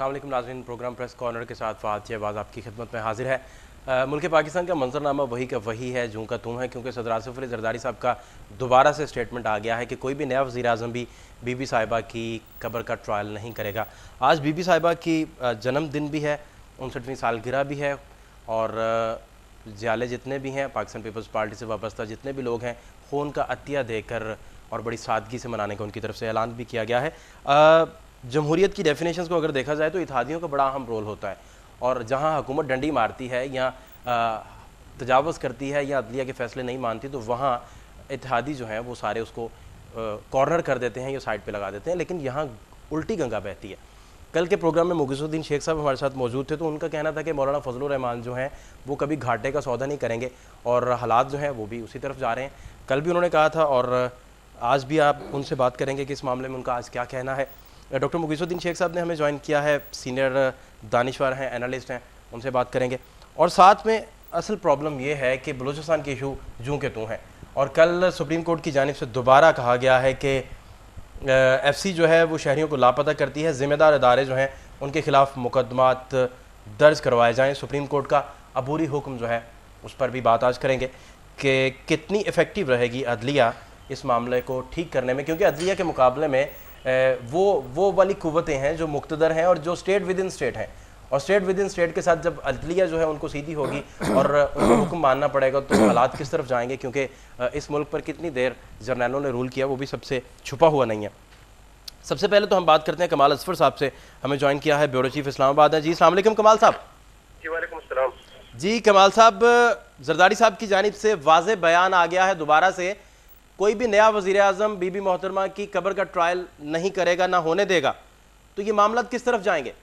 अस्सलाम वालेकुम नाज़रीन, प्रोग्राम प्रेस कॉर्नर के साथ फ़ाद शहबाज आपकी खिदमत में हाजिर है। मुल्क पाकिस्तान का मंजरनामा वही का वही है, जूँ का तूँ है, क्योंकि सदर आसिफ अली ज़रदारी साहब का दोबारा से स्टेटमेंट आ गया है कि कोई भी नया वज़ीर आज़म भी बीबी साहिबा की कब्र का ट्रायल नहीं करेगा। आज बीबी साहिबा की जन्मदिन भी है, 59वीं सालगिरह भी है, और ज़ियाले जितने भी हैं पाकिस्तान पीपल्स पार्टी से वाबस्ता जितने भी लोग हैं, खून का अतिया देकर और बड़ी सादगी से मनाने का उनकी तरफ से ऐलान भी किया गया है। जमहूरियत की डेफिनेशंस को अगर देखा जाए तो इत्तेहादियों का बड़ा अहम रोल होता है, और जहां हुकूमत डंडी मारती है या तजावुज़ करती है या अदलिया के फैसले नहीं मानती, तो वहाँ इत्तेहादी जो हैं वो सारे उसको कॉर्नर कर देते हैं या साइड पे लगा देते हैं। लेकिन यहाँ उल्टी गंगा बहती है। कल के प्रोग्राम में मुगिसुद्दीन शेख साहब हमारे साथ मौजूद थे, तो उनका कहना था कि मौलाना फजलुर रहमान जो हैं वो कभी घाटे का सौदा नहीं करेंगे, और हालात जो हैं वो भी उसी तरफ जा रहे हैं। कल भी उन्होंने कहा था और आज भी आप उनसे बात करेंगे कि इस मामले में उनका आज क्या कहना है। डॉक्टर मुगिसुद्दीन शेख साहब ने हमें ज्वाइन किया है, सीनियर दानिश्वर हैं, एनालिस्ट हैं, उनसे बात करेंगे। और साथ में असल प्रॉब्लम ये है कि बलूचिस्तान के इशू जूँ के तूँ हैं, और कल सुप्रीम कोर्ट की जानिब से दोबारा कहा गया है कि एफसी जो है वो शहरियों को लापता करती है, ज़िम्मेदार इदारे जो हैं उनके खिलाफ मुकदमात दर्ज करवाए जाएँ। सुप्रीम कोर्ट का अबूरी हुक्म जो है उस पर भी बात आज करेंगे कि कितनी इफ़ेक्टिव रहेगी अदलिया इस मामले को ठीक करने में, क्योंकि अदलिया के मुकाबले में वो वाली कुव्वतें हैं जो मुक्तदर हैं और जो स्टेट विद इन स्टेट हैं, और स्टेट विद इन स्टेट के साथ जब अदलिया जो है उनको सीधी होगी और उनको हुक्म मानना पड़ेगा, तो हालात किस तरफ जाएंगे। क्योंकि इस मुल्क पर कितनी देर जर्नैलों ने रूल किया वो भी सबसे छुपा हुआ नहीं है। सबसे पहले तो हम बात करते हैं कमाल असफर साहब से, हमें ज्वाइन किया है, ब्यूरो चीफ इस्लामाबाद है। जी अस्सलाम वालेकुम कमाल साहब। जी वालेकुम अस्सलाम। जी कमाल साहब, जरदारी साहब की जानिब से वाज़े बयान आ गया है दोबारा से, कोई भी नया वज़ीर आज़म बीबी मोहतरमा की कब्र का ट्रायल नहीं करेगा, ना होने देगा। तो ये मामला किस तरफ जाएंगे?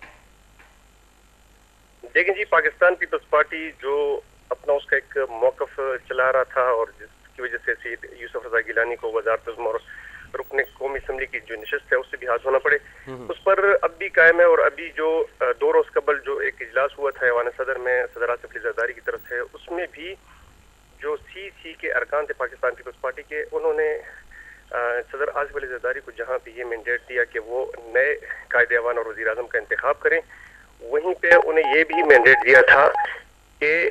देखें जी, पाकिस्तान पीपल्स पार्टी जो अपना उसका एक मौक़िफ़ चला रहा था और जिसकी वजह से सैयद यूसुफ रज़ा गिलानी को वज़ारत उज़्मा और रुकने कौमी असम्बली की जो नशस्त है उससे भी हाथ होना पड़े, उस पर अब भी कायम है। और अभी जो 2 रोज़ कबल जो एक इजलास हुआ था ऐवान सदर में सदर आसिफ अली ज़रदारी की तरफ से, उसमें भी जो सी के अरकान थे पाकिस्तान पीपल्स पार्टी के, उन्होंने सदर आसिफ अली ज़रदारी को जहाँ पे ये मैंडेट दिया कि वो नए कायदे अवान और वज़ीर आज़म का इंतखाब करें, वहीं पे उन्हें ये भी मैंडेट दिया था कि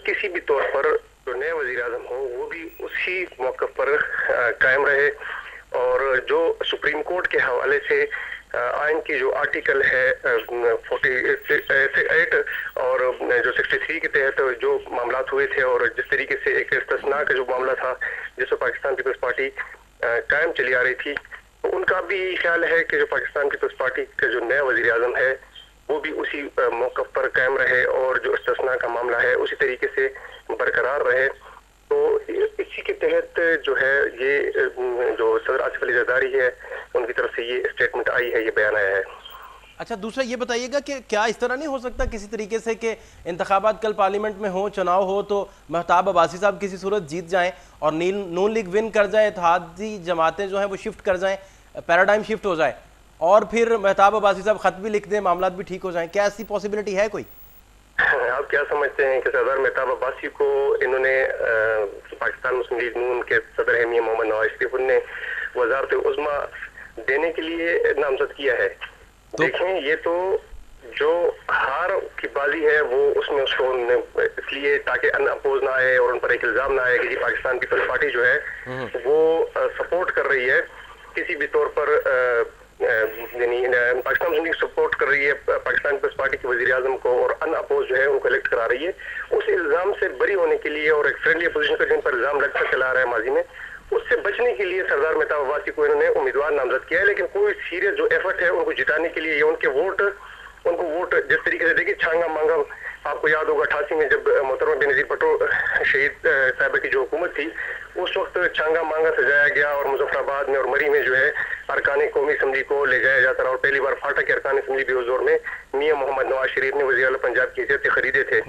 किसी भी तौर पर जो नए वज़ीर आज़म हो वो भी उसी मौक़िफ़ पर कायम रहे। और जो सुप्रीम कोर्ट के हवाले से आइन की जो आर्टिकल है 48 और जो 63 के तहत जो मामला हुए थे और जिस तरीके से एक इस्तिस्ना का जो मामला था जिस पर पाकिस्तान पीपल्स पार्टी कायम चली आ रही थी, तो उनका भी ख्याल है कि जो पाकिस्तान पीपल्स पार्टी का जो नया वज़ीर आज़म है वो भी उसी मौक़िफ़ पर कायम रहे और जो इस्तिस्ना का मामला है उसी तरीके से बरकरार रहे। तो इसी के तहत जो है ये जो सदर आसिफ अली ज़रदारी है उनकी तरफ से ये स्टेटमेंट आई है, ये बयान आया है। अच्छा, दूसरा ये बताइएगा कि क्या इस तरह नहीं हो सकता किसी तरीके से कि इंतखाबात कल पार्लियामेंट में हो, चुनाव हो, तो महताब अब्बासी साहब किसी सूरत जीत जाएं और नून लीग विन कर जाए, इत्तेहादी जमातें जो हैं वो शिफ्ट कर जाएं, पैराडाइम शिफ्ट हो जाए, और फिर महताब अब्बासी साहब खत भी लिख दें, मामला भी ठीक हो जाए? क्या ऐसी पॉसिबिलिटी है कोई? आप क्या समझते हैं कि सरदार महताब अब्बासी को इन्होंने पाकिस्तान मुस्लिम लीग नून के सदर है मियां मोहम्मद नवाज शरीफ उन्होंने वज़ारत उज़्मा देने के लिए नामजद किया है? तो देखें, ये तो जो हार की बाजी है वो उसमें उसको इसलिए ताकि अनअपोज ना आए और उन पर एक इल्ज़ाम ना आए कि पाकिस्तान पीपल्स पार्टी जो है वो सपोर्ट कर रही है किसी भी तौर पर, यानी पाकिस्तान मुस्लिम लीग सपोर्ट कर रही है पाकिस्तान पीपल्स पार्टी के वज़ीर आज़म को और अनअपोज जो है उनको इलेक्ट करा रही है। उस इल्ज़ाम से बरी होने के लिए और एक फ्रेंडली अपोजिशन का जिन पर इल्ज़ाम लगता चला रहा है माजी में, उससे बचने के लिए सरदार महताब अब्बासी को इन्होंने उम्मीदवार नामजद किया है। लेकिन कोई सीरियस जो एफर्ट है उनको जिताने के लिए या उनको वोट जिस तरीके से देखिए छांगा मांगा, आपको याद होगा 88 में जब मोहतरमा बेनज़ीर भुट्टो शहीद साहब की जो हुकूमत थी उस वक्त छांगा मांगा सजाया गया और मुजफ्फराबाद में और मरी में जो है अरकान कौमी असम्बली को ले जाया जाता रहा, और पहली बार फाटा के अरकान असम्बली भी उस दौर में मियां मोहम्मद नवाज शरीफ ने वज़ीर आला पंजाब की हैसियत से खरीदे थे।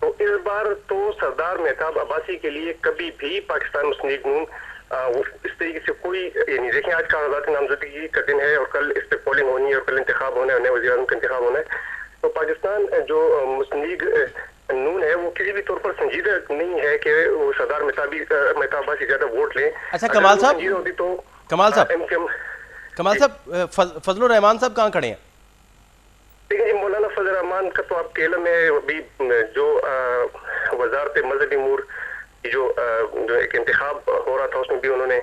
तो इस बार तो सरदार महताब अब्बासी के लिए कभी भी पाकिस्तान मुस्लिम लीग नून वो इस तरीके से कोई, यानी देखें आज का आज़ादी नामजदगी का दिन है और कल इस पर पोलिंग होनी है और कल इंतखाब होना है, नए वज़ीर आज़म का इंतखाब होना है। तो पाकिस्तान जो मुस्लिम लीग नून है वो किसी भी तौर पर संजीदा नहीं है कि वो सरदार महताब अब्बासी ज्यादा वोट लें। अच्छा कमाल साहब, कमाल साहब फजलुर रहमान साहब कहाँ खड़े हैं? देखिए फजल रहमान का तो आप केरल में अभी जो वजारत मजहबी उमूर की जो एक इंतखाब हो रहा था उसमें भी उन्होंने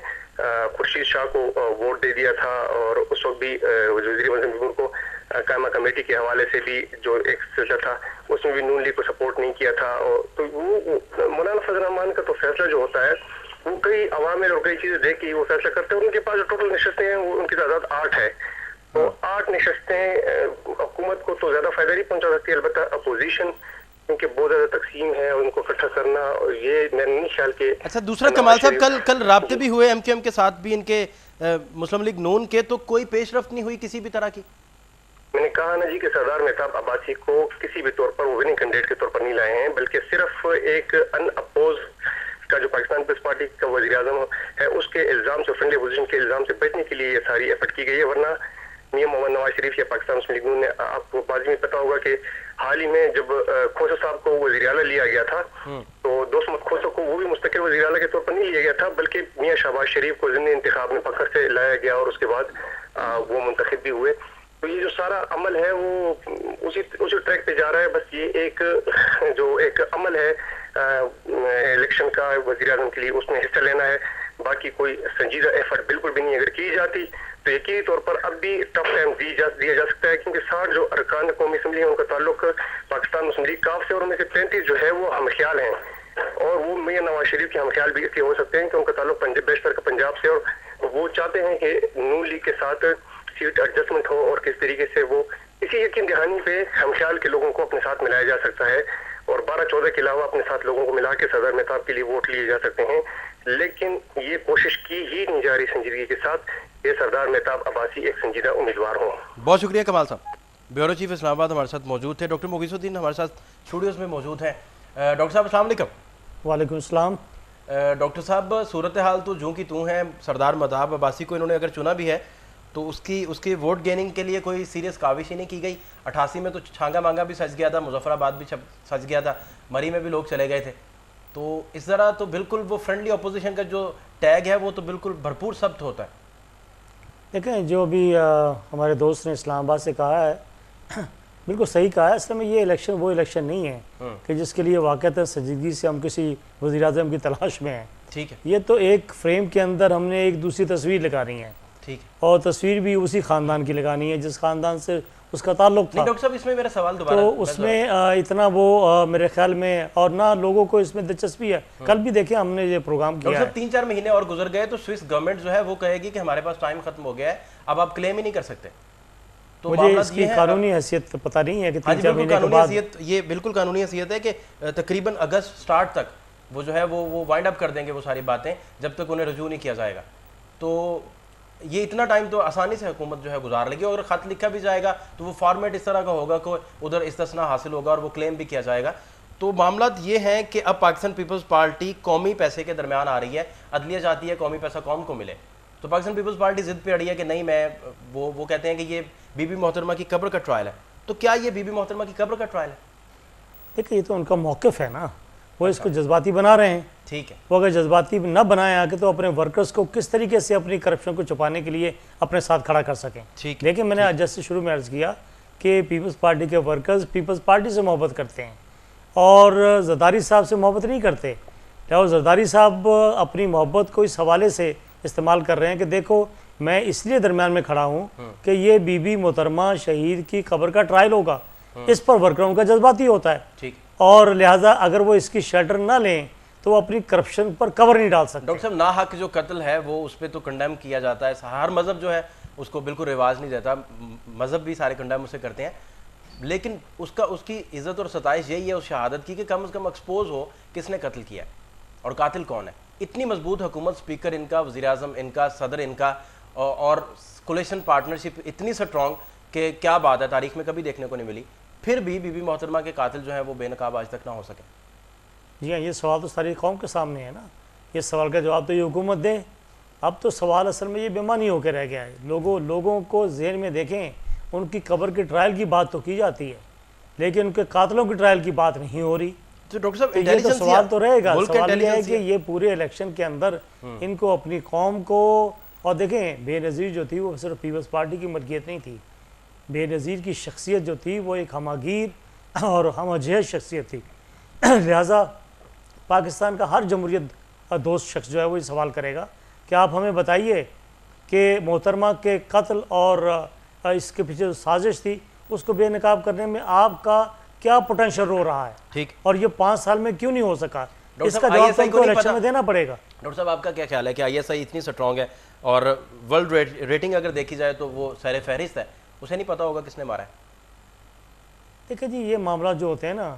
खुर्शीद शाह को वोट दे दिया था, और उस वक्त भी वज़ीर मजहबी उमूर को कायमा कमेटी के हवाले से भी जो एक सिलसिला था उसमें भी नून लीग को सपोर्ट नहीं किया था। और तो वो मौलाना फजल रहमान का तो फैसला जो होता है वो कई अवामिल और कई चीजें देख के वो फैसला करते हैं। उनके पास जो टोटल नशस्तें हैं वो उनकी तादाद 8 है, तो 8 नशस्तें हुकूमत को तो ज्यादा फायदा नहीं पहुंचा सकती, अलबत्ता अपोजिशन क्योंकि बहुत ज्यादा तकसीम है उनको इकट्ठा करना, और ये मैंने नहीं ख्याल के। अच्छा, दूसरा कमाल साहब, कल राब्ते भी हुए एमकेएम के साथ भी, इनके मुस्लिम लीग नून के, तो कोई पेशरफ्त नहीं हुई किसी भी तरह की। मैंने कहा ना जी कि सरदार मेहताब अब्बासी को किसी भी तौर पर वो विनिंग कैंडिडेट के तौर पर नहीं लाए हैं, बल्कि सिर्फ एक अनअपोज का जो पाकिस्तान पीपल्स पार्टी का वज़ीर आज़म है उसके इल्जाम से, फ्रेंडली अपोजिशन के इल्जाम से बचने के लिए ये सारी एफर्ट की गई है। वरना मियां मोहम्मद नवाज शरीफ या पाकिस्तान मुस्लिम लीग नून ने, आपको बाजी में पता होगा कि हाल ही में जब खोसा साहब को वज़ीर आला लिया गया था तो दोस्त मत खोसा को वो भी मुस्तकिल वज़ीर आला के तौर पर नहीं लिया गया था, बल्कि मियां शहबाज शरीफ को ज़िमनी इंतखाब में फखर से लाया गया और उसके बाद वो मुंतखब भी हुए। तो ये जो सारा अमल है वो उसी ट्रैक पे जा रहा है। बस ये एक अमल है इलेक्शन का वज़ीर आज़म के लिए, उसमें हिस्सा लेना है, बाकी कोई संजीदा एफर्ट बिल्कुल भी नहीं। अगर की जाती तो यकीनी तौर पर अब भी टफ टाइम दिया जा सकता है, क्योंकि 60 जो अरकान कौमी असम्बली है उनका ताल्लुक पाकिस्तान मुस्लिम लीग काफ से, और उनमें से 35 जो है वो हमख्याल हैं, और वो मियां नवाज शरीफ के हमख्याल भी इसलिए हो सकते हैं कि उनका ताल्लुक बेशतर का पंजाब से, और वो चाहते हैं कि नून लीग के साथ सीट एडजस्टमेंट हो और किस तरीके से वो इसी यकीन दहानी पे हमख्याल के लोगों को अपने साथ मिलाया जा सकता है, और 12-14 के अलावा अपने साथ लोगों को मिला के सरदार मेहताब के लिए वोट लिए जा सकते हैं। लेकिन ये कोशिश की ही नहीं जा रही संजीदगी के साथ ये सरदार मेहताब अब्बासी एक संजीदा उम्मीदवार हो। बहुत शुक्रिया कमाल साहब। ब्यूरो चीफ इस्लामाबाद हमारे साथ मौजूद थे। डॉक्टर मुगीसुद्दीन हमारे साथ स्टूडियोज़ में मौजूद हैं। डॉक्टर साहब अस्सलाम वालेकुम। वालेकुम सलाम। डॉक्टर साहब, सूरत हाल तो जूँ की तूँ है, सरदार मेहताब अब्बासी को इन्होंने अगर चुना भी है तो उसकी वोट गेनिंग के लिए कोई सीरियस काविश ही नहीं की गई। 88 में तो छांगा मांगा भी सज गया था, मुजफ्फराबाद भी सज गया था, मरी में भी लोग चले गए थे। तो इस तरह तो बिल्कुल वो फ्रेंडली अपोजिशन का जो टैग है वो तो बिल्कुल भरपूर सब्त होता है। देखें, जो भी हमारे दोस्त ने इस्लामाबाद से कहा है बिल्कुल सही कहा है। असल में ये इलेक्शन वो इलेक्शन नहीं है कि जिसके लिए वाक़तन संजीदगी से हम किसी वज़ीर आज़म की तलाश में हैं। ठीक है, ये तो एक फ्रेम के अंदर हमने एक दूसरी तस्वीर लगानी है। ठीक है, और तस्वीर भी उसी ख़ानदान की लगानी है जिस ख़ानदान से उसका ताल्लुक था। डॉक्टर साहब इसमें मेरा सवाल दोबारा, तो उसमें इतना वो मेरे ख्याल में, और ना लोगों को इसमें दिलचस्पी है। कल भी देखे हमने ये प्रोग्राम किया है। 3-4 महीने और गुजर गए तो स्विस गवर्नमेंट जो है वो कहेगी कि हमारे पास टाइम खत्म हो गया है, अब आप क्लेम ही नहीं कर सकते। तो मुझे इसकी कानूनी हैसियत पता नहीं है कि 3-4 महीने के बाद। ये बिल्कुल कानूनी हैसियत है कि तकरीबन अगस्त स्टार्ट तक वो जो है वो वाइंड अप कर देंगे वो सारी बातें, जब तक उन्हें रजू नहीं किया जाएगा। तो ये इतना टाइम तो आसानी से हुकूमत जो है गुजार लेगी, और अगर ख़त लिखा भी जाएगा तो वो फॉर्मेट इस तरह का होगा कि उधर इस्तिस्ना हासिल होगा और वो क्लेम भी किया जाएगा। तो मामला ये है कि अब पाकिस्तान पीपल्स पार्टी कौमी पैसे के दरमियान आ रही है, अदलिया चाहती है कौमी पैसा कौम को मिले, तो पाकिस्तान पीपल्स पार्टी जिद पे अड़ी है कि नहीं, मैं वो कहते हैं कि ये बीबी मोहतरमा की कब्र का ट्रायल है। तो क्या ये बीबी मोहतरमा की कब्र का ट्रायल है? देखिए, ये तो उनका मौक़िफ़ है ना, वो इसको जज्बाती बना रहे हैं। ठीक है, वो अगर जज्बाती न बनाए आके तो अपने वर्कर्स को किस तरीके से अपनी करप्शन को छुपाने के लिए अपने साथ खड़ा कर सकें। ठीक, लेकिन मैंने जैसे शुरू में अर्ज़ किया कि पीपल्स पार्टी के वर्कर्स पीपल्स पार्टी से मोहब्बत करते हैं और जरदारी साहब से मोहब्बत नहीं करते। और जरदारी साहब अपनी मोहब्बत को इस हवाले से इस्तेमाल कर रहे हैं कि देखो, मैं इसलिए दरमियान में खड़ा हूँ कि ये बीबी मोहतरमा शहीद की कब्र का ट्रायल होगा, इस पर वर्करों का जज्बाती होता है। ठीक, और लिहाजा अगर वो इसकी शेल्टर ना लें तो वो अपनी करप्शन पर कवर नहीं डाल सकते। डॉक्टर साहब, ना हक जो कत्ल है वो उस पर तो कंडेम किया जाता है, हर मज़हब जो है उसको बिल्कुल रिवाज नहीं देता, मज़हब भी सारे कंडेम उसे करते हैं, लेकिन उसकी इज़्ज़त और सताइश यही है उस शहादत की कि कम से कम एक्सपोज हो किसने कत्ल किया है और कातिल कौन है। इतनी मजबूत हुकूमत, स्पीकर इनका, वज़ीर आज़म इनका, सदर इनका, और कोलिशन पार्टनरशिप इतनी स्ट्रॉन्ग कि क्या बात है, तारीख में कभी देखने को नहीं मिली। फिर भी बीबी मोहतरमा के कातिल जो है वो बेनकाब आज तक ना हो सके। जी हाँ, ये सवाल तो सारी कौम के सामने है ना। ये सवाल का जवाब तो ये हुकूमत दे। अब तो सवाल असल में ये बेमानी होकर रह गया है। लोगों को ज़हन में देखें, उनकी कब्र के ट्रायल की बात तो की जाती है, लेकिन उनके कातिलों की ट्रायल की बात नहीं हो रही। तो डॉक्टर साहब, ये तो सवाल तो रहेगा। सवाल ये है कि ये पूरे इलेक्शन के अंदर इनको अपनी कौम को, और देखें बेनज़ीर जो थी वो सिर्फ पीपल्स पार्टी की मलकियत नहीं थी, बेनज़ीर की शख्सियत जो थी वो एक हमागीर और हमअज़हर शख्सियत थी। लिहाजा पाकिस्तान का हर जमहूरियत दोस्त शख्स जो है वो ये सवाल करेगा कि आप हमें बताइए कि मोहतरमा के कत्ल और इसके पीछे जो साजिश थी उसको बेनकाब करने में आपका क्या पोटेंशियल रो रहा है, ठीक, और ये 5 साल में क्यों नहीं हो सका, इसका साहब, जवाब ISI तो को उनको नहीं इलेक्शन पता। में देना पड़ेगा। डॉक्टर साहब आपका क्या ख्याल है कि ISI इतनी स्ट्रॉन्ग है और वर्ल्ड रेटिंग अगर देखी जाए तो वो सर फहरिस्त है, उसे नहीं पता होगा किसने मारा है? देखिए जी, ये मामला जो होते हैं ना,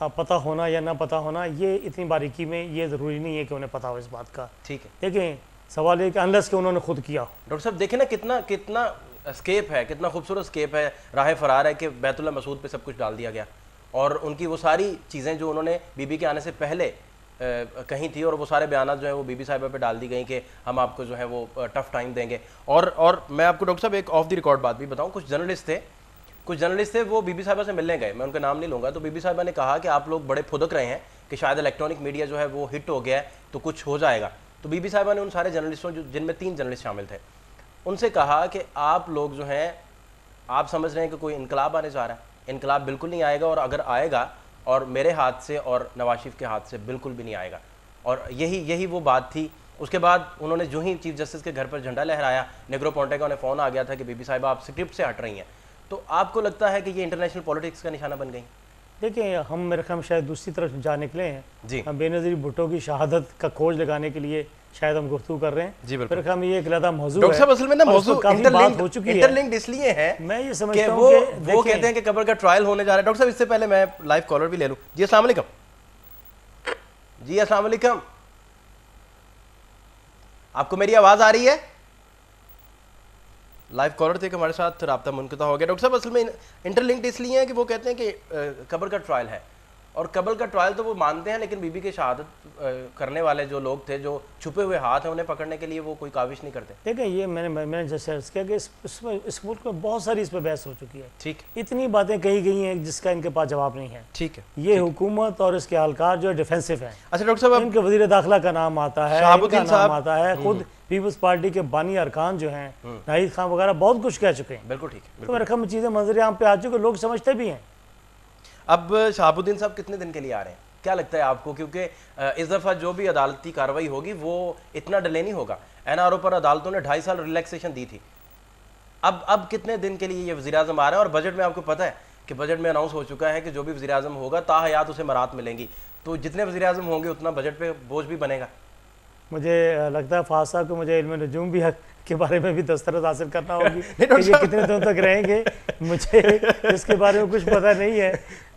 पता होना या ना पता होना, ये इतनी बारीकी में ये ज़रूरी नहीं है कि उन्हें पता हो इस बात का। ठीक है, देखें सवाल ये कि अनलेस कि उन्होंने खुद किया। डॉक्टर साहब देखें ना कितना कितना स्केप है, कितना खूबसूरत स्केप है, राह फरार है कि बैतुल्ला मसूद पे सब कुछ डाल दिया गया और उनकी वो सारी चीज़ें जो उन्होंने बीबी के आने से पहले कहीं थी और वो सारे बयान जो है वो बीबी साहिबा पे डाल दी गई कि हम आपको जो है वो टफ टाइम देंगे। और मैं आपको डॉक्टर साहब एक ऑफ द रिकॉर्ड बात भी बताऊं, कुछ जर्नलिस्ट थे वो बीबी साहिबा से मिलने गए, मैं उनका नाम नहीं लूँगा, तो बीबी साहिबा ने कहा कि आप लोग बड़े फुदक रहे हैं कि शायद इलेक्ट्रॉनिक मीडिया जो है वो हिट हो गया है तो कुछ हो जाएगा। तो बीबी साहिबा ने उन सारे जर्नलिस्टों जिनमें 3 जर्नलिस्ट शामिल थे उनसे कहा कि आप लोग जो हैं, आप समझ रहे हैं कि कोई इनकलाब आने जा रहा है, इनकलाब बिल्कुल नहीं आएगा, और अगर आएगा और मेरे हाथ से और नवाज शरीफ के हाथ से बिल्कुल भी नहीं आएगा। और यही वो बात थी। उसके बाद उन्होंने जो ही चीफ जस्टिस के घर पर झंडा लहराया, नेग्रो पोंटे का उन्हें फ़ोन आ गया था कि बीबी साहिबा आप स्क्रिप्ट से हट रही हैं। तो आपको लगता है कि ये इंटरनेशनल पॉलिटिक्स का निशाना बन गई? देखिए, हम मेरे ख्याल शायद दूसरी तरफ जा निकले हैं जी, हम बेनज़ीर भुट्टो की शहादत का खोज लगाने के लिए शायद हम गुफ्तगू कर रहे हैं। जी बिल्कुल। मेरे ख्याल में ये एक अलग मौजू डॉक्टर साहब असल में ना और मौजू उसको काफी बात हो चुकी है। इंटरलिंक्ड इसलिए है मैं ये कि समझता वो हूँ कि वो कहते हैं कि कब्र का ट्रायल होने जा रहा है। डॉक्टर साहब इससे पहले मैं लाइव कॉलर भी ले लूं। जी अस्सलाम वालेकुम। जी अस्सलाम वालेकुम, आपको मेरी आवाज आ रही है? लाइव कॉलर थे कि हमारे साथ राब्ता मुनक़ता हो गया। डॉक्टर साहब असल में इंटरलिंक्ड इसलिए है कि वो कहते हैं कि कब्र का ट्रायल है, और कब्र का ट्रायल तो वो मानते हैं, लेकिन बीबी की शहादत करने वाले जो लोग थे, जो छुपे हुए हाथ हैं, उन्हें पकड़ने के लिए वो कोई काविश नहीं करते। देखिए, ये मैंने जैसे अर्ज़ किया कि इस मुल्क में बहुत सारी इस पर बहस हो चुकी है। ठीक, इतनी बातें कही गई हैं जिसका इनके पास जवाब नहीं है। ठीक है। ये हुकूमत और इसके एहलकार जो है डिफेंसिव है। अच्छा डॉक्टर साहब, इनके वज़ीर दाखिला का नाम आता है, शहाबुद्दीन इनका नाम साहब आता है, खुद पीपल्स पार्टी के बानी अरकान जो हैं, नाहिद खान वगैरह बहुत कुछ कह चुके हैं। बिल्कुल ठीक है। तो मेरे ख्याल में चीज़ें मंजर आम पे आ चुकी, लोग समझते भी हैं। अब शहाबुद्दीन साहब कितने दिन के लिए आ रहे हैं, क्या लगता है आपको? क्योंकि इस दफ़ा जो भी अदालती कार्रवाई होगी वो इतना डिले नहीं होगा। NRO पर अदालतों ने 2.5 साल रिलैक्सेशन दी थी। अब कितने दिन के लिए ये वज़ीर-ए-आज़म आ रहे हैं? और बजट में आपको पता है कि बजट में अनाउंस हो चुका है कि जो भी वज़ीर-ए-आज़म होगा ताहयात उसे मरात मिलेंगी, तो जितने वज़ीर-ए-आज़म होंगे उतना बजट पे बोझ भी बनेगा। मुझे लगता है फाज साहब को मुझे इल्म नजूम भी के बारे में भी दस्तरस हासिल करना होगी कि ये कितने दिनों तक रहेंगे। मुझे इसके बारे में कुछ पता नहीं है,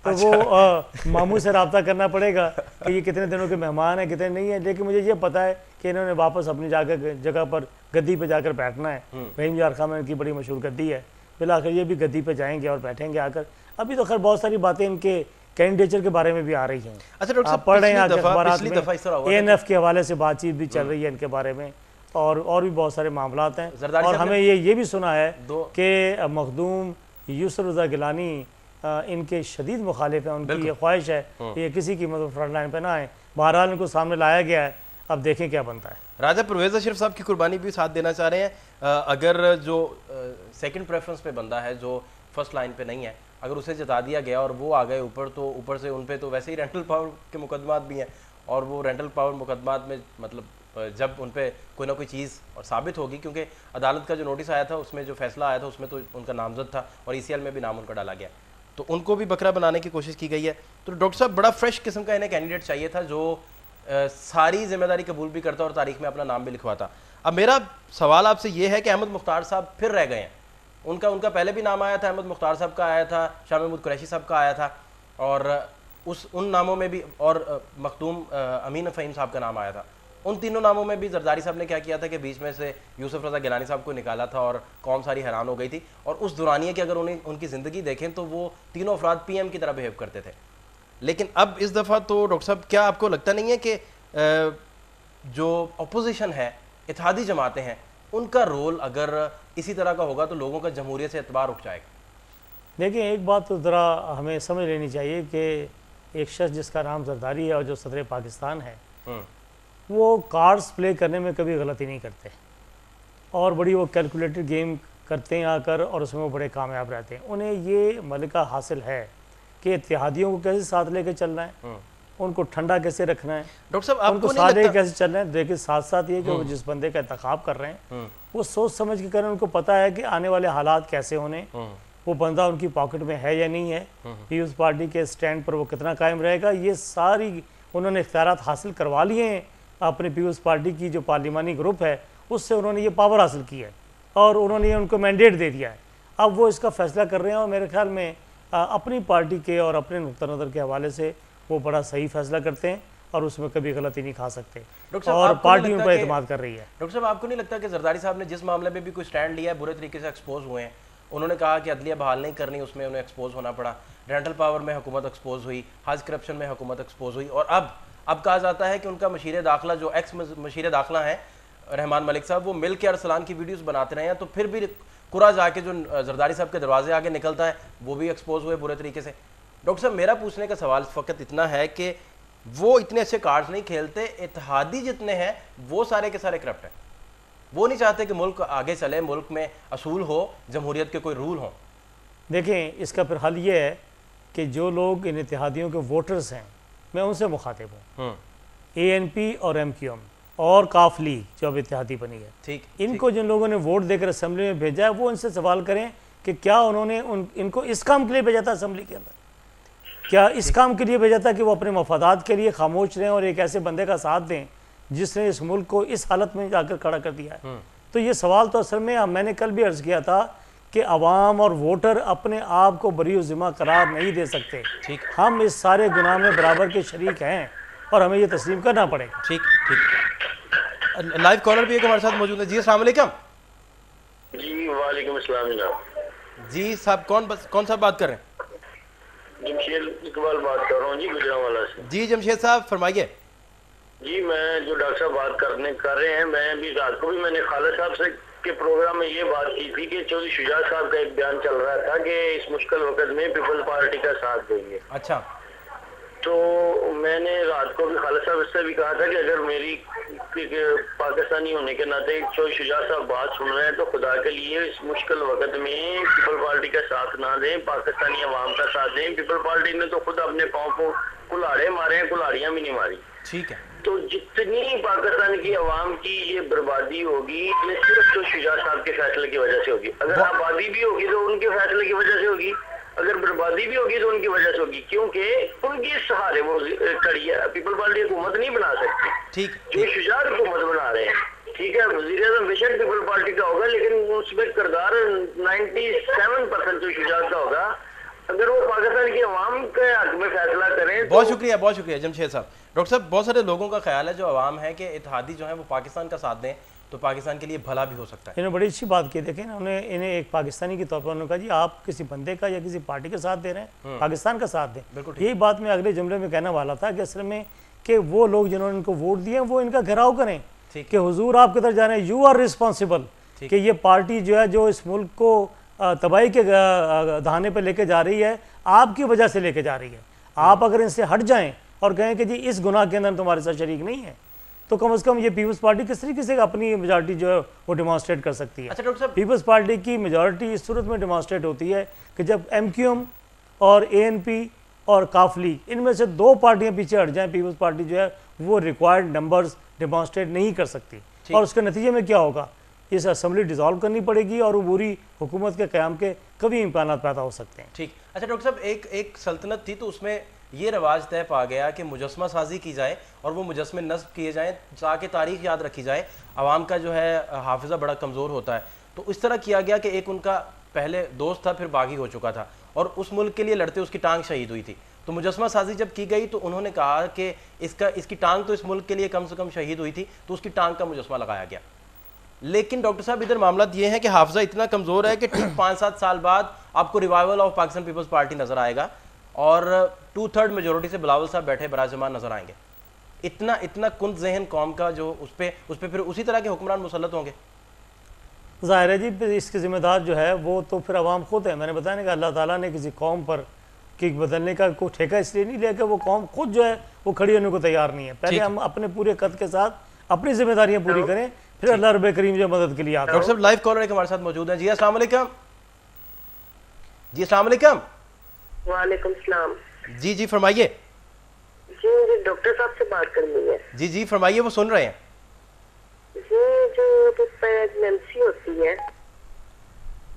तो वो मामू से रब्ता करना पड़ेगा कि ये कितने दिनों के मेहमान हैं, कितने नहीं है। लेकिन मुझे ये पता है कि इन्होंने वापस अपनी जगह पर गद्दी पे जाकर बैठना है। रहीम यार खान में इनकी बड़ी मशहूर गद्दी है, फिलहाल ये भी गद्दी पे जाएंगे और बैठेंगे आकर। अभी तो खैर बहुत सारी बातें इनके कैंडिडेचर के बारे में भी आ रही हैं। अच्छा डॉक्टर आप पढ़ रहे हैं अखबारात में, में ANF के हवाले से बातचीत भी चल रही है इनके बारे में, और भी बहुत सारे मामलात हैं। जरदारी और साहब हमें ये भी सुना है कि मखदूम यूसुफ रज़ा गिलानी इनके शदीद मुखालिफ हैं। उनकी ये ख्वाहिश है कि ये किसी कीमत पर फ्रंट लाइन पर ना आए। बहरहाल इनको सामने लाया गया है, अब देखें क्या बनता है। राजा परवेज़ अशरफ साहब की कुर्बानी भी साथ देना चाह रहे हैं। अगर जो सेकंड प्रेफरेंस पे बंदा है, जो फर्स्ट लाइन पे नहीं है, अगर उसे जिता दिया गया और वो आ गए ऊपर, तो ऊपर से उन पे तो वैसे ही रेंटल पावर के मुकदमात भी हैं, और वो रेंटल पावर मुकदमात में मतलब जब उन पे कोई ना कोई चीज़ और साबित होगी, क्योंकि अदालत का जो नोटिस आया था उसमें जो फैसला आया था उसमें तो उनका नामजद था और ECL में भी नाम उनका डाला गया, तो उनको भी बकरा बनाने की कोशिश की गई है। तो डॉक्टर साहब बड़ा फ्रेश किस्म का इन्हें कैंडिडेट चाहिए था जो सारी जिम्मेदारी कबूल भी करता और तारीख में अपना नाम भी लिखवाता। अब मेरा सवाल आपसे ये है कि अहमद मुख्तार साहब फिर रह गए हैं। उनका पहले भी नाम आया था, अहमद मुख्तार साहब का आया था, शाह महमूद कुरैशी साहब का आया था, और उन नामों में भी, और मखदूम अमीन फ़हीम साहब का नाम आया था। उन तीनों नामों में भी जरदारी साहब ने क्या किया था कि बीच में से यूसुफ रज़ा गिलानी साहब को निकाला था और कौम सारी हैरान हो गई थी। और उस दौरानिए की अगर उनकी ज़िंदगी देखें तो वो तीनों अफराद PM की तरह बिहेव करते थे। लेकिन अब इस दफ़ा तो डॉक्टर साहब क्या आपको लगता नहीं है कि जो अपोजिशन है, इत्तेहादी जमातें हैं, उनका रोल अगर इसी तरह का होगा तो लोगों का जमहूरियत से एतबार उठ जाएगा? देखिए, एक बात तो ज़रा हमें समझ लेनी चाहिए कि एक शख्स जिसका नाम जरदारी है और जो सदर पाकिस्तान है, वो कार्ड्स प्ले करने में कभी गलती नहीं करते और बड़ी वो कैलकुलेटेड गेम करते हैं आकर और उसमें वो बड़े कामयाब रहते हैं। उन्हें ये मलिका हासिल है कि इत्तेहादियों को कैसे साथ लेके चलना है, उनको ठंडा कैसे रखना है, डॉक्टर साहब उनको आपको साथ नहीं लेके लगता कैसे चलना है। देखिए साथ साथ ये कि वो जिस बंदे का इंतखाब कर रहे हैं वो सोच समझ के करें, उनको पता है कि आने वाले हालात कैसे होने, वो बंदा उनकी पॉकेट में है या नहीं है, पीपल्स पार्टी के स्टैंड पर वो कितना कायम रहेगा, ये सारी उन्होंने इख्तियारात हासिल करवा लिए हैं। अपने पीपल्स पार्टी की जो पार्लिमानी ग्रुप है उससे उन्होंने ये पावर हासिल की है और उन्होंने ये उनको मैंडेट दे दिया है। अब वो इसका फैसला कर रहे हैं और मेरे ख्याल में अपनी पार्टी के और अपने नुक्ता नज़र के हवाले से वो बड़ा सही फैसला करते हैं और उसमें कभी गलती नहीं खा सकते और पार्टी उन पर एतमाद कर रही है। डॉक्टर साहब आपको नहीं लगता कि जरदारी साहब ने जिस मामले में भी कोई स्टैंड लिया है बुरे तरीके से एक्सपोज हुए हैं, उन्होंने कहा कि अदलिया बहाल नहीं करनी, उसमें उन्हें एक्सपोज होना पड़ा, रेंटल पावर में हुकूमत एक्सपोज हुई, हज करप्शन में हुकूमत एक्सपोज हुई और अब कहा जाता है कि उनका मशीर दाखिला जो एक्स मशीर दाखिला है रहमान मलिक साहब, वो मिल के अरसलान की वीडियोस बनाते रहे हैं, तो फिर भी कुरा जाके जो जरदारी साहब के दरवाजे आगे निकलता है वो भी एक्सपोज हुए बुरे तरीके से। डॉक्टर साहब मेरा पूछने का सवाल फ़कत इतना है कि वो इतने अच्छे कार्ड्स नहीं खेलते, इत्तेहादी जितने हैं वो सारे के सारे करप्ट हैं, वो नहीं चाहते कि मुल्क आगे चले, मुल्क में असूल हो, जमहूरियत के कोई रूल हों। देखें इसका फिर हल ये है कि जो लोग इन इत्तेहादियों के वोटर्स हैं मैं उनसे मुखातिब हूँ, ANP और MQM और काफ लीग जो अब इत्तेहादी बनी है, ठीक, इनको जिन लोगों ने वोट देकर असेंबली में भेजा है वो इनसे सवाल करें कि क्या उन्होंने इनको इस काम के लिए भेजा था असेंबली के अंदर, क्या इस काम के लिए भेजा था कि वो अपने मफादात के लिए खामोश रहें और एक ऐसे बंदे का साथ दें जिसने इस मुल्क को इस हालत में जाकर खड़ा कर दिया है। तो ये सवाल तो असल में मैंने कल भी अर्ज़ किया था कि अवाम और वोटर अपने आप को बरी ज़िम्मा करार नहीं दे सकते। ठीक, हम इस सारे गुनाह में बराबर के शरीक हैं और हमें ये तस्लीम करना पड़ेगा। ठीक ठीक। लाइव कॉलर भी एक हमारे साथ मौजूद है। जी अस्सलाम वालेकुम। जी वालेकुम अस्सलाम जनाब। जी साहब कौन सा बात कर रहे हैं? जमशेद इकबाल बात कर रहा हूँ जी, गुजरांवाला से। जी जमशेद साहब फरमाइए। जी मैं जो डॉक्टर साहब बात कर रहे हैं, मैं भी रात को भी मैंने खालिद साहब से के प्रोग्राम में ये बात की थी कि चौधरी शुजा साहब का एक बयान चल रहा था कि इस मुश्किल वक्त में पीपल्स पार्टी का साथ देंगे। अच्छा, तो मैंने रात को भी खालिद साहब से भी कहा था कि अगर मेरी पाकिस्तानी होने के नाते चौधरी शुजा साहब बात सुन रहे हैं तो खुदा के लिए इस मुश्किल वक्त में पीपल पार्टी का साथ ना दें, पाकिस्तानी अवाम का साथ दें। पीपल पार्टी ने तो खुद अपने पाँव को कुल्हाड़े मारे हैं, कुल्हाड़ियां भी नहीं मारी। ठीक है। तो जितनी पाकिस्तान की अवाम की ये बर्बादी होगी ये सिर्फ तो शुजा साहब के फैसले की वजह से होगी। अगर आबादी भी होगी तो उनके फैसले की वजह से होगी, अगर बर्बादी भी होगी तो उनकी वजह से होगी, क्योंकि उनके सहारे वो खड़ी है। पीपल पार्टी हुकूमत नहीं बना सकती। ठीक, जो शुजा हुकूमत बना रहे हैं, ठीक है, वज़ीर आज़म बेशक पीपल पार्टी का होगा लेकिन उसमें किरदार 97% तो शुजा का होगा। अगर वो पाकिस्तान की अवाम के हक में फैसला करें। बहुत शुक्रिया जमशेद साहब। डॉक्टर साहब बहुत सारे लोगों का ख्याल है जो अवाम है कि इत्तेहादी जो है वो पाकिस्तान का साथ दें तो पाकिस्तान के लिए भला भी हो सकता है। इन्होंने बड़ी अच्छी बात की। देखें ना, इन्हें एक पाकिस्तानी के तौर पर उन्होंने कहा जी आप किसी बंदे का या किसी पार्टी का साथ दे रहे हैं, पाकिस्तान का साथ दें। यही बात मैं अगले जुमले में कहने वाला था कि असल में कि वो लोग जिन्होंने इनको वोट दिए वो इनका घेराव करें कि हुजूर आप किधर जा रहे हैं, यू आर रिस्पॉन्सिबल कि ये पार्टी जो है जो इस मुल्क को तबाही के दहाने पर लेके जा रही है आपकी वजह से लेके जा रही है। आप अगर इनसे हट जाएं और कहें कि जी इस गुनाह के अंदर तुम्हारे साथ शरीक नहीं है तो कम से कम ये पीपल्स पार्टी किस तरीके से अपनी मेजॉरिटी जो है वो डिमॉन्स्ट्रेट कर सकती है। अच्छा डॉक्टर साहब, पीपल्स पार्टी की मेजॉरिटी इस सूरत में डिमॉन्स्ट्रेट होती है कि जब MQM और ANP और काफ लीग इनमें से दो पार्टियां पीछे हट जाएं, पीपल्स पार्टी जो है वो रिक्वायर्ड नंबर्स डिमॉन्स्ट्रेट नहीं कर सकती और उसके नतीजे में क्या होगा, इस असेंबली डिसॉल्व करनी पड़ेगी और बुरी हुकूमत के क़याम के कभी इम्कान पैदा हो सकते हैं। ठीक। अच्छा डॉक्टर साहब, एक सल्तनत थी तो उसमें ये रवाज तय पा गया कि मुजस्मा साजी की जाए और वो मुजस्मे नस्ब किए जाएँ ताकि तारीख याद रखी जाए। आवाम का जो है हाफिज़ा बड़ा कमज़ोर होता है, तो इस तरह किया गया कि एक उनका पहले दोस्त था फिर बागी हो चुका था और उस मुल्क के लिए लड़ते उसकी टांग शहीद हुई थी। तो मुजस्मा साजी जब की गई तो उन्होंने कहा कि इसकी टांग तो इस मुल्क के लिए कम से कम शहीद हुई थी, तो उसकी टांग का मुजस्मा लगाया गया। लेकिन डॉक्टर साहब इधर मामला ये है कि हाफिज़ा इतना कमज़ोर है कि ठीक 5-7 साल बाद आपको revival of Pakistan people's party नज़र आएगा और 2/3 मेजोरिटी से बिलावल साहब बैठे बराजमान नज़र आएंगे। इतना कुंद जहन कौम का जो उस पर फिर उसी तरह के हुक्मरान मुसल्लत होंगे। ज़ाहिर है जी इसके ज़िम्मेदार जो है वो तो फिर अवाम खुद है। मैंने बताया ना कि अल्लाह ताला ने किसी कौम पर किक बदलने का कोई ठेका इसलिए नहीं लिया कि वो कौम खुद जो है वो खड़ी होने को तैयार नहीं है। पहले हम अपने पूरे कद के साथ अपनी जिम्मेदारियाँ पूरी करें, फिर अल्लाह रब्बे करीम जो मदद के लिए आता है। डॉक्टर साहब लाइव कॉलर एक हमारे साथ मौजूद हैं। जी अस्सलाम वालेकुम। जी अस्सलाम वालेकुम। वालेकुम सलाम। जी जी फरमाइए। जी मुझे डॉक्टर साहब से बात करनी है। जी जी फरमाइए, वो सुन रहे हैं। ये जो प्रेगनेंसी होती है।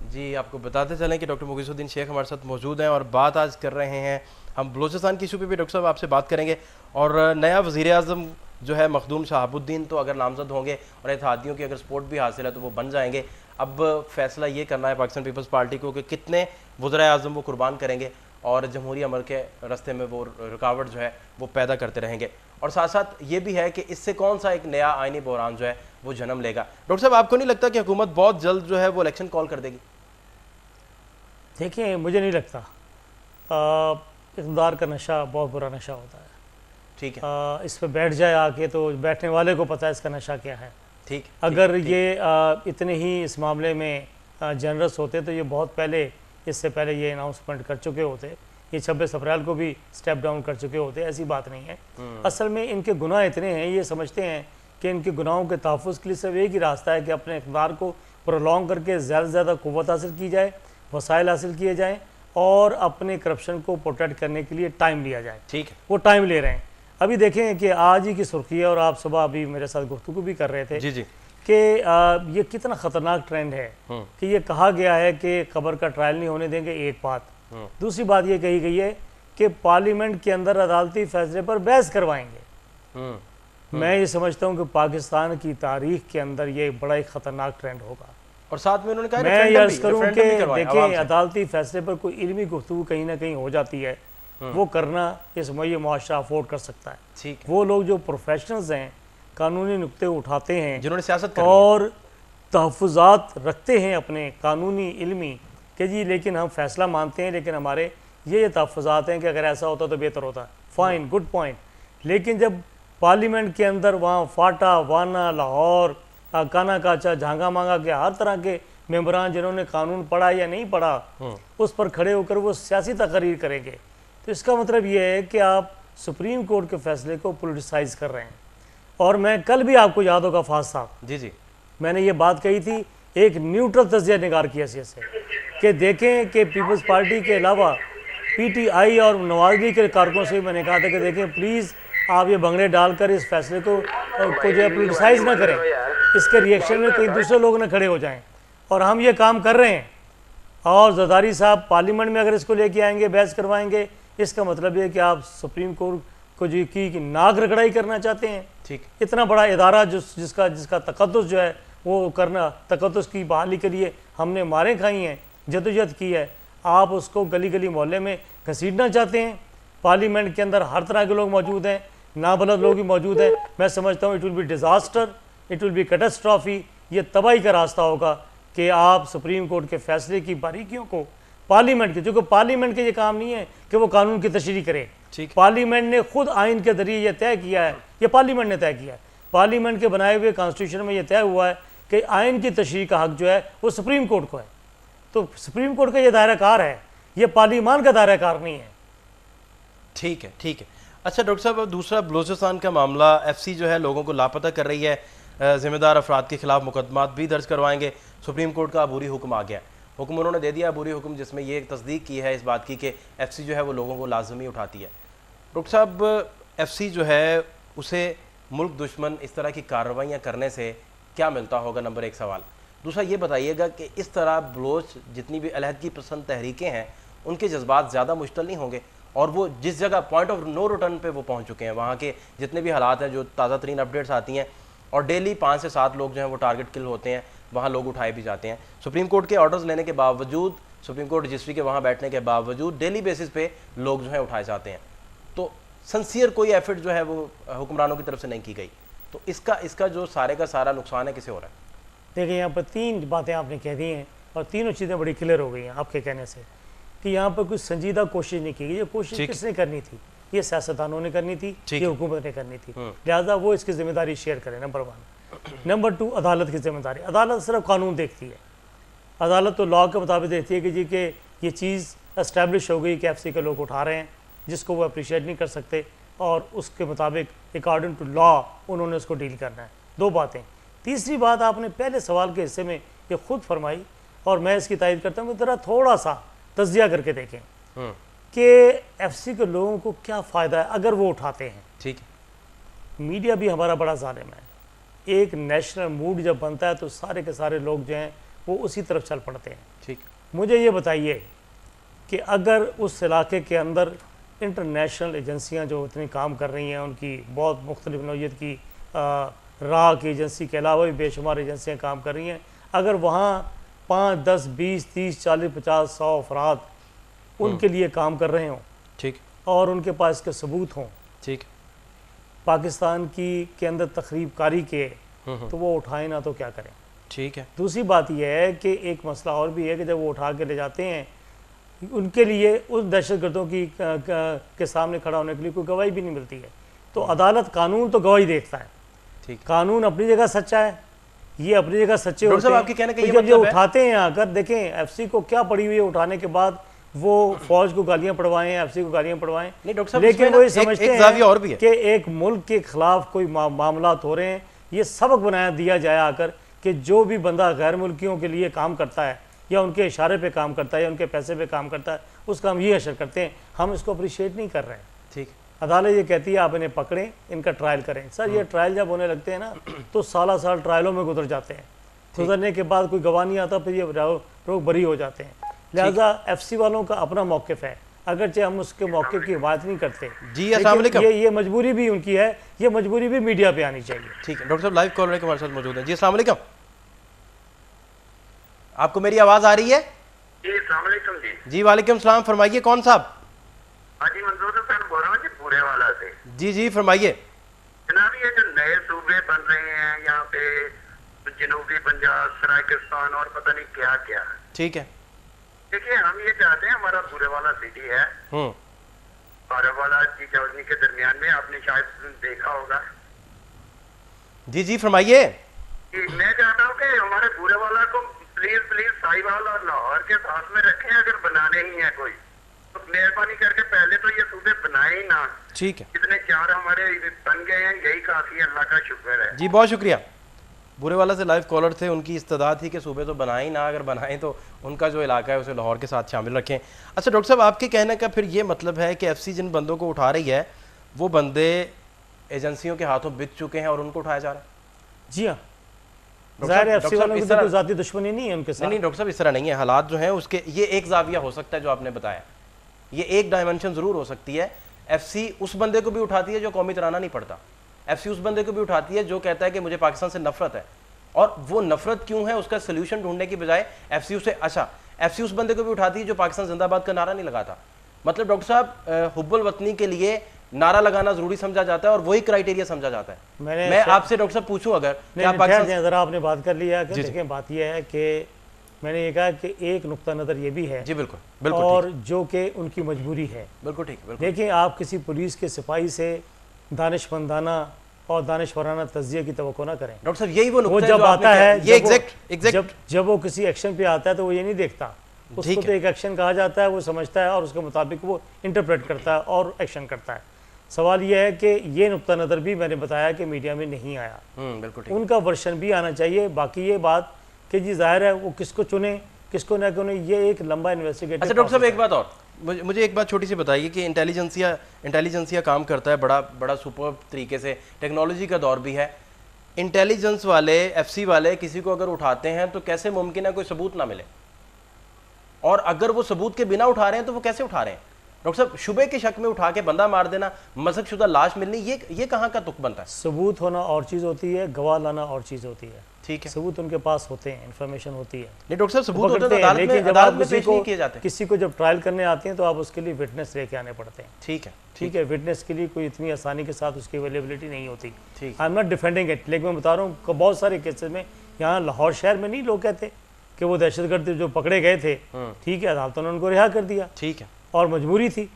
जी आपको बताते चलें कि डॉक्टर मुगीसुद्दीन शेख हमारे साथ मौजूद हैं और बात आज कर रहे हैं हम बलूचिस्तान की इशू पे भी डॉक्टर साहब आपसे बात करेंगे। और नया वज़ीर आज़म जो है मखदूम शहाबुद्दीन, तो अगर नामजद होंगे और इत्तेहादियों की अगर सपोर्ट भी हासिल है तो वो बन जाएंगे। अब फैसला ये करना है पाकिस्तान पीपल्स पार्टी को कि कितने वज़ीर आज़म वो कुर्बान करेंगे और जमहूरी अमल के रास्ते में वो रुकावट जो है वो पैदा करते रहेंगे। और साथ साथ ये भी है कि इससे कौन सा एक नया आइनी बहरान जो है वो जन्म लेगा। डॉक्टर साहब आपको नहीं लगता कि हुकूमत बहुत जल्द जो है वो इलेक्शन कॉल कर देगी? देखिए मुझे नहीं लगता, इक़्तिदार का नशा बहुत बुरा नशा होता है। ठीक है, इस पर बैठ जाए आके तो बैठने वाले को पता है इसका नशा क्या है। ठीक, अगर ये इतने ही इस मामले में जनरस होते तो ये बहुत पहले, इससे पहले ये अनाउंसमेंट कर चुके होते, ये 26 अप्रैल को भी स्टेप डाउन कर चुके होते। ऐसी बात नहीं है। असल में इनके गुनाह इतने हैं, ये समझते हैं कि इनके गुनाहों के तहफ़्फ़ुज़ के लिए सिर्फ एक ही रास्ता है कि अपने इक़्तिदार को प्रोलॉन्ग करके ज़्यादा से ज़्यादा क़ुव्वत हासिल की जाए, वसाइल हासिल किए जाएँ और अपने करप्शन को प्रोटेक्ट करने के लिए टाइम लिया जाए। ठीक है, वो टाइम ले रहे हैं। अभी देखें कि आज ही की सुर्खी है और आप सुबह अभी मेरे साथ गुफ्तगू भी कर रहे थे जी जी कि ये कितना ख़तरनाक ट्रेंड है कि ये कहा गया है कि खबर का ट्रायल नहीं होने देंगे, एक बात। दूसरी बात ये कही गई है कि पार्लियामेंट के अंदर अदालती फैसले पर बहस करवाएंगे। मैं ये समझता हूँ कि पाकिस्तान की तारीख के अंदर ये बड़ा ही ख़तरनाक ट्रेंड होगा। और साथ में उन्होंने कहा मैं ये अर्ज़ करूँ कि देखें, अदालती फैसले पर कोई इल्मी गुफ्तगू कहीं ना कहीं हो जाती है, वो करना इस ये मुआशरा अफोर्ड कर सकता है। ठीक, वो लोग जो प्रोफेशनल्स हैं, कानूनी नुक्ते उठाते हैं, जिन्होंने सियासत करनी और तहफ़्फ़ुज़ात रखते हैं अपने कानूनी इल्मी कि जी लेकिन हम फैसला मानते हैं, लेकिन हमारे ये तहफ़्फ़ुज़ात हैं कि अगर ऐसा होता तो बेहतर होता। Fine, good point. लेकिन जब पार्लियामेंट के अंदर वहाँ फाटा, वाना, लाहौर, काना काचा, झांगा मांगा के हर तरह के मेंबरान जिन्होंने कानून पढ़ा या नहीं पढ़ा, उस पर खड़े होकर वो सियासी तकरीर करेंगे, तो इसका मतलब ये है कि आप सुप्रीम कोर्ट के फैसले को पोलिटिसाइज कर रहे हैं। और मैं कल भी, आपको याद होगा फाज साहब, जी जी, मैंने ये बात कही थी, एक न्यूट्रल तज्जिया निगार की हैसियत से कि देखें कि पीपल्स पार्टी के अलावा PTI और नवाज लीग के कारकुनों से मैंने कहा था कि देखें प्लीज़ आप ये भंगड़े डालकर इस फैसले को जो है पोलिटिसाइज ना करें, इसके रिएक्शन में कई दूसरे लोग ना खड़े हो जाएं। और हम ये काम कर रहे हैं। और जरदारी साहब पार्लियामेंट में अगर इसको लेके आएंगे, बहस करवाएंगे, इसका मतलब ये है कि आप सुप्रीम कोर्ट को जो की नाक रगड़ाई करना चाहते हैं। ठीक, इतना बड़ा इदारा जिसका तकद्दुस जो है वो करना, तकद्दुस की बहाली के लिए हमने मारें खाई हैं, जदोजहद की है, आप उसको गली गली मोहल्ले में घसीटना चाहते हैं। पार्लियामेंट के अंदर हर तरह के लोग मौजूद हैं, नाबलद लोग भी मौजूद हैं। मैं समझता हूँ it will be disaster, it will be catastrophe. ये तबाही का रास्ता होगा कि आप सुप्रीम कोर्ट के फैसले की बारीकियों को पार्लियामेंट के, जो कि पार्लियामेंट के ये काम नहीं है कि वो कानून की तशरीह करे। पार्लियामेंट ने खुद आइन के जरिए ये तय किया है, ये पार्लियामेंट ने तय किया है, पार्लियामेंट के बनाए हुए कॉन्स्टिट्यूशन में ये तय हुआ है कि आइन की तशरीह का हक जो है वो सुप्रीम कोर्ट को है। तो सुप्रीम कोर्ट का ये दायरा कार है, ये पार्लियामान का दायरा कार नहीं है। ठीक है, ठीक है। अच्छा डॉक्टर साहब, अब दूसरा बलूचिस्तान का मामला, FC जो है लोगों को लापता कर रही है, जिम्मेदार अफराद के खिलाफ मुकदमात भी दर्ज करवाएंगे। सुप्रीम कोर्ट का अबूरी हुक्म आ गया, हुक्म उन्होंने दे दिया, अबूरी हुक्म, जिसमें ये तस्दीक की है इस बात की कि FC जो है वो लोगों को लाजमी उठाती है। डॉक्टर साहब, FC जो है उसे मुल्क दुश्मन इस तरह की कार्रवाइयाँ करने से क्या मिलता होगा, नंबर एक सवाल। दूसरा ये बताइएगा कि इस तरह बलोच जितनी भी अलहदगी पसंद तहरीकें हैं, उनके जज्बात ज़्यादा मुश्तल नहीं होंगे, और वो जिस जगह पॉइंट ऑफ नो रिटर्न पे वो पहुंच चुके हैं, वहाँ के जितने भी हालात हैं, जो ताज़ा तरीन अपडेट्स आती हैं, और डेली 5 से 7 लोग जो हैं वो टारगेट किल होते हैं, वहाँ लोग उठाए भी जाते हैं। सुप्रीम कोर्ट के ऑर्डर्स लेने के बावजूद, सुप्रीम कोर्ट रजिस्ट्री के वहाँ बैठने के बावजूद डेली बेसिस पे लोग जो है उठाए जाते हैं। तो सिंसियर कोई एफर्ट जो है वो हुक्मरानों की तरफ से नहीं की गई। तो इसका जो सारे का सारा नुकसान है किसे हो रहा है? देखिए, यहाँ पर 3 बातें आपने कह दी हैं और तीनों चीज़ें बड़ी क्लियर हो गई हैं आपके कहने से कि यहाँ पर कुछ संजीदा कोशिश नहीं की गई। ये कोशिश किसने करनी थी? ये सियासतदानों ने करनी थी, ये हुकूमत ने करनी थी, लिहाजा वो इसकी जिम्मेदारी शेयर करें, नंबर 1। नंबर 2, अदालत की जिम्मेदारी। अदालत सिर्फ कानून देखती है, अदालत तो लॉ के मुताबिक देखती है कि जी कि ये चीज़ एस्टैब्लिश हो गई कि FC के लोग उठा रहे हैं, जिसको वो अप्रिशिएट नहीं कर सकते, और उसके मुताबिक अकॉर्डिंग टू लॉ उन्होंने उसको डील करना है। 2 बातें। तीसरी बात आपने पहले सवाल के हिस्से में ये खुद फरमाई और मैं इसकी तारीफ करता हूँ कि ज़रा थोड़ा सा तज्जिया करके देखें कि एफसी के लोगों को क्या फ़ायदा है अगर वो उठाते हैं। ठीक है। मीडिया भी हमारा बड़ा ज़ालिम है। एक नेशनल मूड जब बनता है तो सारे के सारे लोग जो हैं वो उसी तरफ चल पड़ते हैं। ठीक। मुझे ये बताइए कि अगर उस इलाके के अंदर इंटरनेशनल एजेंसियां जो इतनी काम कर रही हैं, उनकी बहुत मुख्तलिफ नौइयत की राह की एजेंसी के अलावा भी बेशुमार एजेंसियां काम कर रही हैं, अगर वहाँ 5, 10, 20, 30, 40, 50, 100 अफराद उनके लिए काम कर रहे हों, ठीक, और उनके पास इसके सबूत हों, ठीक, पाकिस्तान की के अंदर तखरीब कारी के, तो वो उठाएं ना तो क्या करें। ठीक है। दूसरी बात यह है कि एक मसला और भी है कि जब वो उठा के ले जाते हैं, उनके लिए उस दहशतगर्दों की के सामने खड़ा होने के लिए कोई गवाही भी नहीं मिलती है। तो अदालत, कानून तो गवाही देखता है। ठीक। कानून अपनी जगह सच्चा है, ये अपनी जगह सच्चे होते आपके कहने का हैं। ये जब ये मतलब है? उठाते हैं आकर, देखें एफसी को क्या पड़ी हुई है, उठाने के बाद वो फौज को गालियां पड़वाएं, एफसी को गालियां पड़वाएं, लेकिन वो ये समझते हैं कि एक मुल्क के खिलाफ कोई मामला हो रहे हैं। ये सबक बनाया दिया जाए आकर कि जो भी बंदा गैर मुल्कियों के लिए काम करता है या उनके इशारे पे काम करता है या उनके पैसे पे काम करता है, उसका हम ये असर करते हैं, हम इसको अप्रिशिएट नहीं कर रहे हैं। ठीक। अदालत ये कहती है आप इन्हें पकड़ें, इनका ट्रायल करें। सर ये ट्रायल जब होने लगते हैं ना तो साल ट्रायलों में गुजर जाते हैं, गुजरने के बाद कोई गवाह नहीं आता, फिर ये लोग बरी हो जाते हैं। लिहाजा एफसी वालों का अपना मौक़िफ़ है, अगरचे हम उसके मौक़िफ़ की हिमायत नहीं करते। जी अस्सलाम वालेकुम। ये मजबूरी भी उनकी है, ये मजबूरी भी मीडिया पे आनी चाहिए। ठीक है। डॉक्टर साहब लाइव कॉल हमारे साथ मौजूद हैं। जी अस्सलाम वालेकुम, आपको मेरी आवाज़ आ रही है? जी अस्सलाम वालेकुम। जी जी वालेकुम सलाम, फरमाइए कौन साहब? हाजी मंजूर हुसैन बोल रहा हूँ जी, पूरे वाला से। जी जी फरमाइए। जनाब ये जो नए सूबे बन रहे हैं यहाँ पे, जनूबी पंजाब, सरायकिस्तान और पता नहीं क्या क्या, ठीक है। देखिए हम ये चाहते हैं, हमारा पूरे वाला सिटी है, वाला की चौधरी के दरमियान में, आपने शायद देखा होगा। जी जी फरमाइए। मैं चाहता हूँ कि हमारे पूरे वाला को प्लीज प्लीज साहिवाल और लाहौर के साथ में रखें। अगर बनाने ही है कोई तो मेहरबानी करके पहले तो ये सूबे बनाए ही ना। ठीक है। इतने 4 हमारे बन गए हैं, यही काफी, अल्लाह का शुक्र है। जी बहुत शुक्रिया। बुरेवाला से लाइव कॉलर थे, उनकी इस्तदा थी कि सूबे तो बनाए ही ना, अगर बनाएं तो उनका जो इलाका है उसे लाहौर के साथ शामिल रखें। अच्छा डॉक्टर साहब, आपके कहने का फिर ये मतलब है कि एफसी जिन बंदों को उठा रही है वो बंदे एजेंसियों के हाथों बिक चुके हैं और उनको उठाया जा रहा है? जी हाँ, ज़ाहिर है एफसी वालों की तो कोई ज़ाती दुश्मनी नहीं है उनके साथ। नहीं डॉक्टर साहब, इस तरह नहीं है। हालात जो हैं उसके, ये एक जाविया हो सकता है जो आपने बताया, ये एक डायमेंशन ज़रूर हो सकती है। एफसी उस बंदे को भी उठाती है जो कौमी तराना नहीं पढ़ता, एफसी उस बंदे को भी उठाती है जो कहता है कि मुझे पाकिस्तान से नफरत है, और वो नफरत क्यों है उसका सोल्यूशन ढूंढने की बजाय एफसी उसे, अच्छा एफसी उस बंदे को भी उठाती है जो पाकिस्तान जिंदाबाद का नारा नहीं लगाता। मतलब डॉक्टर साहब, हुब्बुल वतनी के लिए नारा लगाना जरूरी समझा जाता है और वही क्राइटेरिया समझा जाता है। मैं आपसे डॉक्टर साहब पूछूं, अगर जरा आपने बात कर लिया, देखें बात यह है कि मैंने ये कहा कि एक नुक्ता नज़र ये भी है। जी बिल्कुल बिल्कुल, और जो कि उनकी मजबूरी है। बिल्कुल ठीक। देखिए आप किसी पुलिस के सिपाही से दानिशमंदाना और दानिशवराना तज्जिए की तवक्को ना करें। डॉक्टर साहब यही वो जब आता है, ये एग्जैक्ट जब वो किसी एक्शन पे आता है तो वो ये नहीं देखता, उसको तो एक एक्शन कहा जाता है, वो समझता है और उसके मुताबिक वो इंटरप्रेट करता है और एक्शन करता है। सवाल यह है कि ये नुक्ता नज़र भी मैंने बताया कि मीडिया में नहीं आया, बिल्कुल ठीक। उनका वर्शन भी आना चाहिए। बाकी ये बात कि जी जाहिर है वो किसको चुने किसको ना चुने, ये एक लंबा इन्वेस्टिगेशन। अच्छा डॉक्टर साहब, एक बात और मुझे एक बात छोटी सी बताइए कि इंटेलिजेंसिया काम करता है बड़ा सुपर तरीके से, टेक्नोलॉजी का दौर भी है। इंटेलिजेंस वाले, एफसी वाले किसी को अगर उठाते हैं तो कैसे मुमकिन है कोई सबूत ना मिले, और अगर वो सबूत के बिना उठा रहे हैं तो वो कैसे उठा रहे हैं? डॉक्टर साहब, शुबे के शक में उठा के बंदा मार देना, मज़हबशुदा लाश मिलनी, ये कहाँ का तुक बनता है? सबूत होना और चीज़ होती है, गवाह लाना और चीज़ होती है। ठीक है, सबूत उनके पास होते हैं, इन्फॉर्मेशन होती है। नहीं डॉक्टर साहब, सबूत होते हैं, लेकिन जब आप किसी किसी को जब ट्रायल करने आते हैं तो आप उसके लिए विटनेस लेके आने पड़ते हैं। ठीक है, विटनेस के लिए कोई इतनी आसानी के साथ उसकी अवेलेबिलिटी नहीं होती। I am not defending it, लेकिन मैं बता रहा हूँ बहुत सारे केसेस में, यहाँ लाहौर शहर में नहीं लोग कहते कि वो दहशतगर्द जो पकड़े गए थे, ठीक है, अदालतों ने उनको रिहा कर दिया। ठीक है, और मजबूरी थी,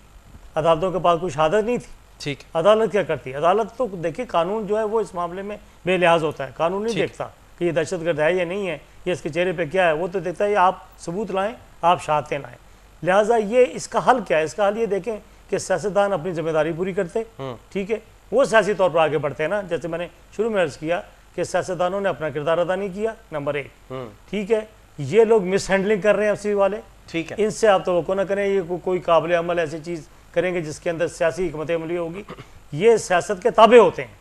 अदालतों के पास कोई शहादत नहीं थी। ठीक, अदालत क्या करती है? अदालत तो देखिए कानून जो है वो इस मामले में बेलिहाज होता है, कानून नहीं देखता कि ये दहशतगर्द है या नहीं है, ये इसके चेहरे पे क्या है, वो तो देखता है आप सबूत लाएं, आप शहादतें लाएं। लिहाजा ये इसका हल क्या है? इसका हल ये देखें कि सियासतदान अपनी जिम्मेदारी पूरी करते, ठीक है, वो सियासी तौर पर आगे बढ़ते हैं ना। जैसे मैंने शुरू में अर्ज़ किया कि कि सियासतदानों ने अपना किरदार अदा नहीं किया, नंबर 1। ठीक है, ये लोग मिस हैंडलिंग कर रहे हैं एफसी वाले, ठीक है, इनसे आप तो ना करें, ये कोई काबिल अमल ऐसी चीज़ करेंगे जिसके अंदर सियासी हिकमत अमली होगी। ये सियासत के ताबे होते हैं,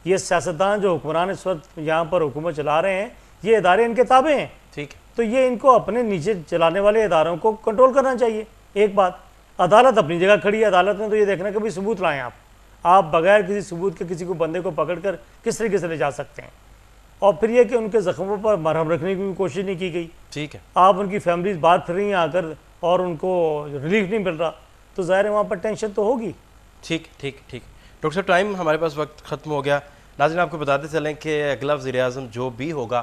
ये सियासतदान जो हुक्मरान इस वक्त यहाँ पर हुकूमत चला रहे हैं, ये इदारे इनके ताबे हैं। ठीक है, तो ये इनको अपने नीचे चलाने वाले इदारों को कंट्रोल करना चाहिए। एक बात, अदालत अपनी जगह खड़ी है, अदालत ने तो ये देखना कि भाई सबूत लाएं आप बगैर किसी सबूत के किसी को बंदे को पकड़कर किस तरीके से ले जा सकते हैं। और फिर ये कि उनके ज़ख्मों पर मरहम रखने की भी कोशिश नहीं की गई। ठीक है, आप उनकी फैमिलीज बाहर फिर रही हैं आकर और उनको रिलीफ नहीं मिल रहा, तो ज़ाहिर है वहाँ पर टेंशन तो होगी। ठीक ठीक ठीक। डॉक्टर साहब, टाइम हमारे पास वक्त ख़त्म हो गया। नाज़रीन, आपको बताते चलें कि अगला वज़ीर-ए-आज़म जो भी होगा,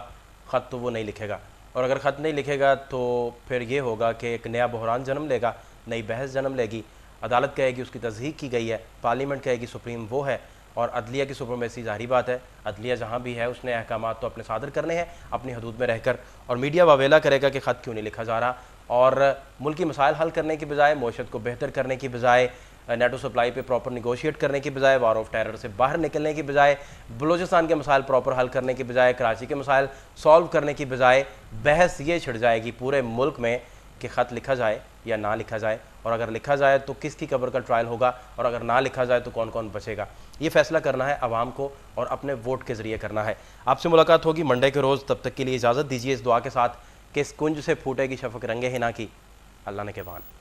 ख़त तो वो नहीं लिखेगा, और अगर ख़त नहीं लिखेगा तो फिर ये होगा कि एक नया बहरान जन्म लेगा, नई बहस जन्म लेगी। अदालत कहेगी उसकी तस्दीक की गई है, पार्लियामेंट कहेगी सुप्रीम वो है, और अदलिया की सुप्रीमेसी ज़ाहिरी बात है, अदलिया जहाँ भी है उसने अहकामात तो अपने सादर करने हैं अपनी हदूद में रहकर, और मीडिया वावेला करेगा कि ख़त क्यों नहीं लिखा जा रहा। और मुल्की मसाइल हल करने की बजाय, मईशत को बेहतर करने की बजाय, नेटो सप्लाई पे प्रॉपर निगोशिएट करने की बजाय, वार ऑफ टेरर से बाहर निकलने की बजाय, बलूचिस्तान के मसाइल प्रॉपर हल करने की बजाय, कराची के मसाइल सॉल्व करने की बजाय, बहस ये छिड़ जाएगी पूरे मुल्क में कि ख़त लिखा जाए या ना लिखा जाए, और अगर लिखा जाए तो किसकी कब्र का ट्रायल होगा, और अगर ना लिखा जाए तो कौन कौन बचेगा। ये फैसला करना है आवाम को और अपने वोट के ज़रिए करना है। आपसे मुलाकात होगी मंडे के रोज़, तब तक के लिए इजाज़त दीजिए इस दुआ के साथ कि इस कुंज से फूटेगी शफ़क़ रंगे हिना की। अल्लाह ने के बान।